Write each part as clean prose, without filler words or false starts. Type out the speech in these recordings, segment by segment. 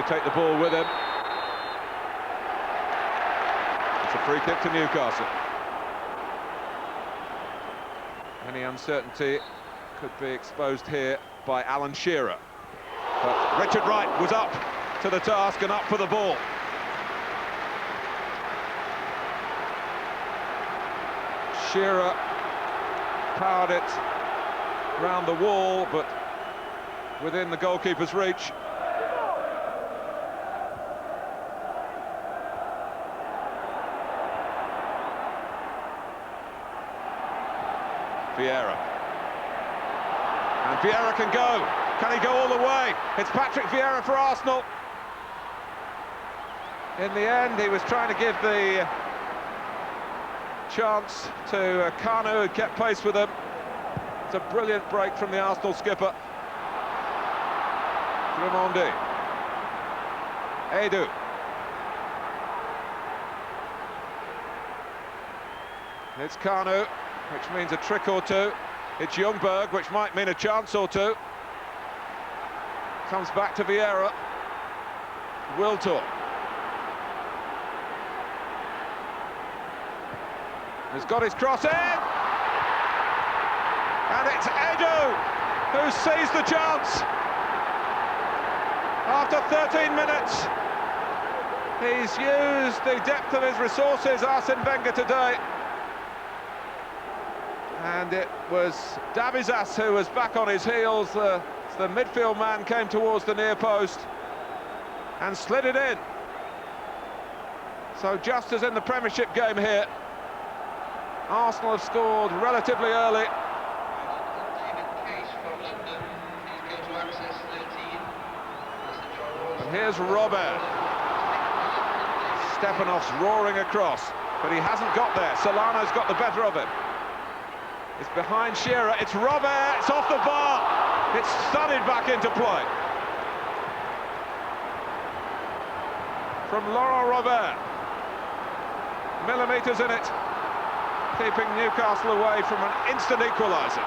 Take the ball with him. It's a free kick to Newcastle. Any uncertainty could be exposed here by Alan Shearer. But Richard Wright was up to the task and up for the ball. Shearer powered it round the wall, but within the goalkeeper's reach. Vieira. And Vieira can go. Can he go all the way? It's Patrick Vieira for Arsenal. In the end, he was trying to give the chance to Kanu, who kept pace with him. It's a brilliant break from the Arsenal skipper. Grimondi. Edu. It's Kanu, which means a trick or two. It's Ljungberg, which might mean a chance or two. Comes back to Vieira. Wiltor. He's got his cross in. And it's Edu who sees the chance. After 13 minutes, he's used the depth of his resources, Arsene Wenger, today. And it was Davizas who was back on his heels. The midfield man came towards the near post and slid it in. So just as in the Premiership game here, Arsenal have scored relatively early. And here's Robert. Stepanov's roaring across, but he hasn't got there. Solano's got the better of him. It's behind Shearer, it's Robert, it's off the bar. It's thudded back into play. From Laurent Robert. Millimetres in it, keeping Newcastle away from an instant equaliser.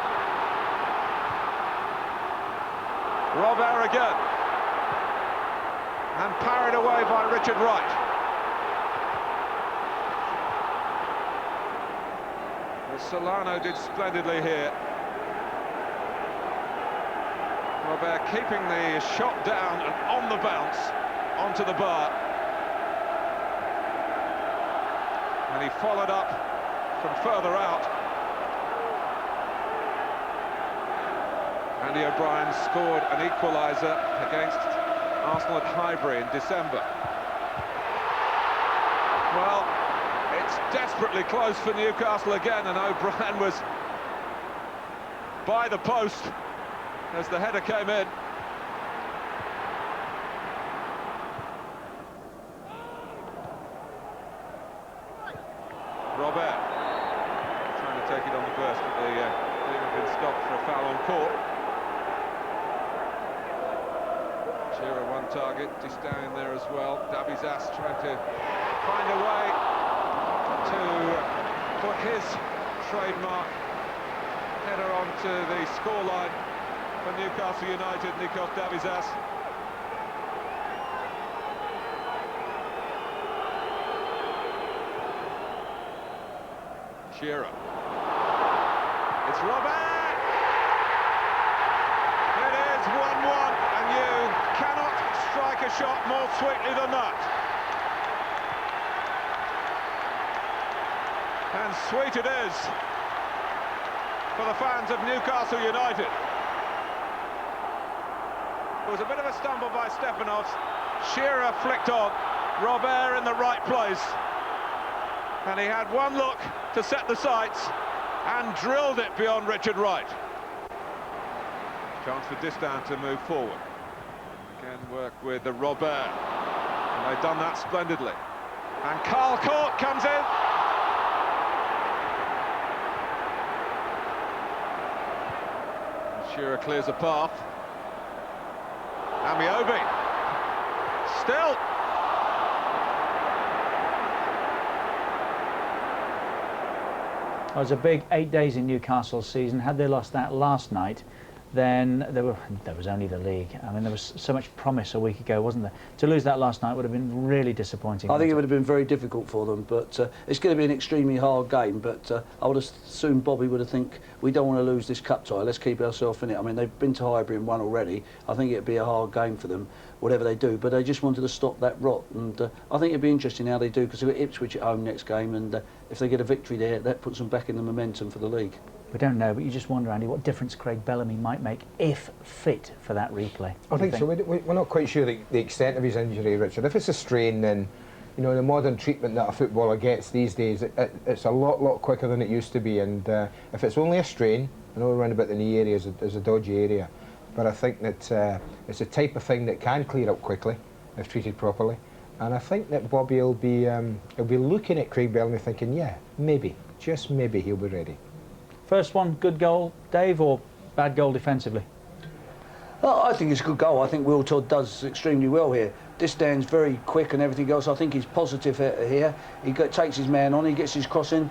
Robert again. And parried away by Richard Wright. Solano did splendidly here. Robert keeping the shot down and on the bounce onto the bar. And he followed up from further out. Andy O'Brien scored an equaliser against Arsenal at Highbury in December. Well, it's desperately close for Newcastle again, and O'Brien was by the post as the header came in. Robert trying to take it on the burst, but the team have been stopped for a foul on court. Shearer one target, Distin there as well. Davizas trying to find a way to put his trademark header onto the scoreline for Newcastle United. Nikos Davizas. Shearer. It's Robert! It is 1-1, and you cannot strike a shot more sweetly than that. And sweet it is for the fans of Newcastle United. It was a bit of a stumble by Stepanov. Shearer flicked on, Robert in the right place. And he had one look to set the sights and drilled it beyond Richard Wright. Chance for Distin to move forward. Again, work with the Robert. And they've done that splendidly. And Carl Cork comes in. Shearer clears a path. Amiobi. Still. It was a big 8 days in Newcastle season. Had they lost that last night, then there was only the league. I mean, there was so much promise a week ago, wasn't there? To lose that last night would have been really disappointing. I think it would have been very difficult for them, but it's going to be an extremely hard game. But I would assume Bobby would have think, we don't want to lose this cup tie, let's keep ourselves in it. I mean, they've been to Highbury and won already. I think it'd be a hard game for them, whatever they do, but they just wanted to stop that rot. And I think it'd be interesting how they do, because they've got Ipswich at home next game, and if they get a victory there, that puts them back in the momentum for the league. We don't know, but you just wonder, Andy, what difference Craig Bellamy might make if fit for that replay. I think so. We're not quite sure the extent of his injury, Richard. If it's a strain, then, you know, the modern treatment that a footballer gets these days, it's a lot quicker than it used to be. And if it's only a strain, I know around about the knee area is a dodgy area, but I think that it's a type of thing that can clear up quickly if treated properly. And I think that Bobby will be looking at Craig Bellamy thinking, yeah, maybe, just maybe he'll be ready. First one, good goal, Dave, or bad goal defensively? Oh, I think it's a good goal. I think Will Todd does extremely well here. This stands very quick and everything else. I think he's positive here. He takes his man on, he gets his cross in.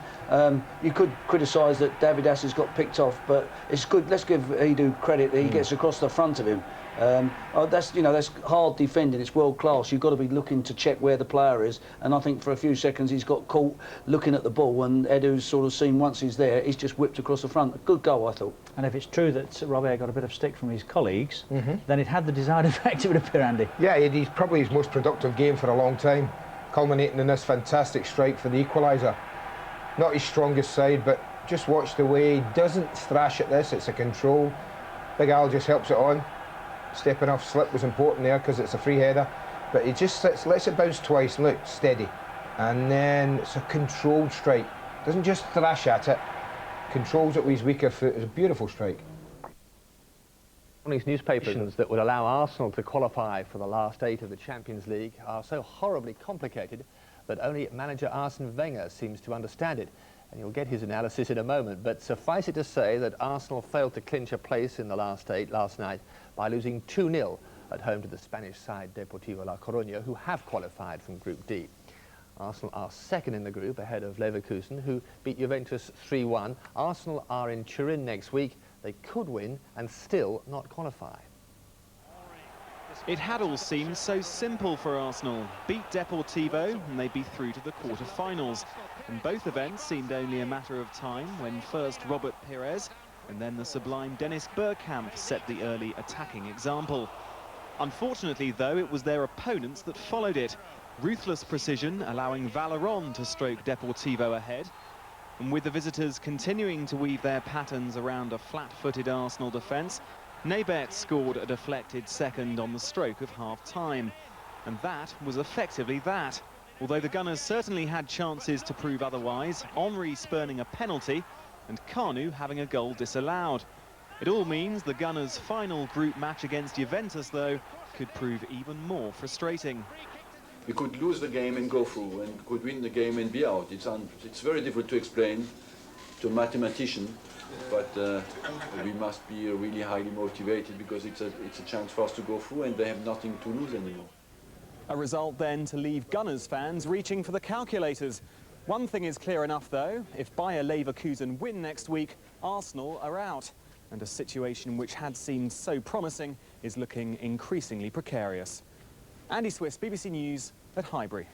You could criticise that David Ass has got picked off, but it's good. Let's give Edu credit that he gets across the front of him. That's hard defending. It's world class. You've got to be looking to check where the player is, and I think for a few seconds he's got caught looking at the ball, and Edu's sort of seen once he's there, he's just whipped across the front. A good goal, I thought. And if it's true that Robert got a bit of stick from his colleagues, then it had the desired effect, it would appear, Andy. Yeah, he's probably his most productive game for a long time, culminating in this fantastic strike for the equaliser. Not his strongest side, but just watch the way he doesn't thrash at this. It's a control. Big Al just helps it on. Stepping off slip was important there because it's a free header, but he just lets it bounce twice. Look, steady, and then it's a controlled strike. Doesn't just thrash at it, controls it with his weaker foot. It's a beautiful strike. Morning's newspapers that would allow Arsenal to qualify for the last 8 of the Champions League are so horribly complicated that only manager Arsene Wenger seems to understand it. And you'll get his analysis in a moment, but suffice it to say that Arsenal failed to clinch a place in the last 8 last night by losing 2-0 at home to the Spanish side Deportivo La Coruña, who have qualified from Group D. Arsenal are second in the group ahead of Leverkusen, who beat Juventus 3-1. Arsenal are in Turin next week. They could win and still not qualify. It had all seemed so simple for Arsenal. Beat Deportivo and they'd be through to the quarter-finals. And both events seemed only a matter of time when first Robert Pires and then the sublime Dennis Bergkamp set the early attacking example. Unfortunately, though, it was their opponents that followed it. Ruthless precision allowing Valeron to stroke Deportivo ahead. And with the visitors continuing to weave their patterns around a flat-footed Arsenal defence, Nabet scored a deflected second on the stroke of half-time. And that was effectively that. Although the Gunners certainly had chances to prove otherwise, Henry spurning a penalty and Kanu having a goal disallowed. It all means the Gunners' final group match against Juventus, though, could prove even more frustrating. We could lose the game and go through, and could win the game and be out. It's very difficult to explain to a mathematician, but we must be really highly motivated because it's a chance for us to go through and they have nothing to lose anymore. A result then to leave Gunners fans reaching for the calculators. One thing is clear enough, though. If Bayer Leverkusen win next week, Arsenal are out. And a situation which had seemed so promising is looking increasingly precarious. Andy Swiss, BBC News at Highbury.